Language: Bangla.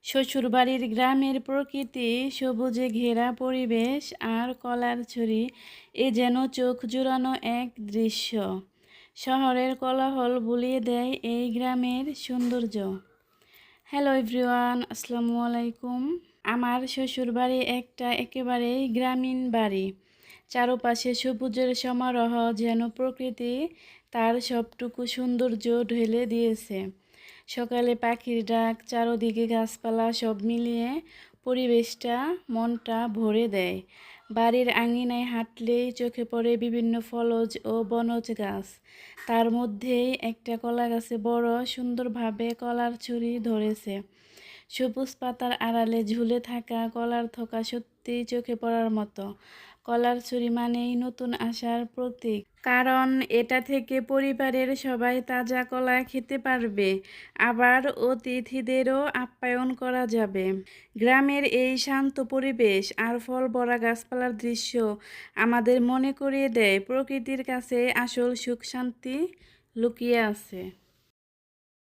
শ্বশুরবাড়ির গ্রামের প্রকৃতি, সবুজে ঘেরা পরিবেশ আর কলার ছড়ি এ যেন চোখ জুড়ানো এক দৃশ্য। শহরের কোলাহল ভুলিয়ে দেয় এই গ্রামের সৌন্দর্য। হ্যালো এভরিওয়ান, আসসালামু আলাইকুম। আমার শ্বশুরবাড়ি একটা একেবারেই গ্রামীণ বাড়ি। চারপাশে সবুজের সমারোহ, যেন প্রকৃতি তার সবটুকু সৌন্দর্য ঢেলে দিয়েছে। সকালে পাখির ডাক, চারদিকে গাছপালা, সব মিলিয়ে পরিবেশটা মনটা ভরে দেয়। বাড়ির আঙিনায় হাঁটলেই চোখে পড়ে বিভিন্ন ফলজ ও বনজ গাছ। তার মধ্যেই একটা কলা গাছে বড় সুন্দরভাবে কলার ছড়ি ধরেছে। সবুজ পাতার আড়ালে ঝুলে থাকা কলার থোকা সত্যিই চোখে পড়ার মতো। কলার ছড়ি মানেই নতুন আশার প্রতীক, কারণ এটা থেকে পরিবারের সবাই তাজা কলা খেতে পারবে, আবার অতিথিদেরও আপ্যায়ন করা যাবে। গ্রামের এই শান্ত পরিবেশ আর ফল ভরা গাছপালার দৃশ্য আমাদের মনে করিয়ে দেয় প্রকৃতির কাছে আসল সুখ শান্তি লুকিয়ে আছে।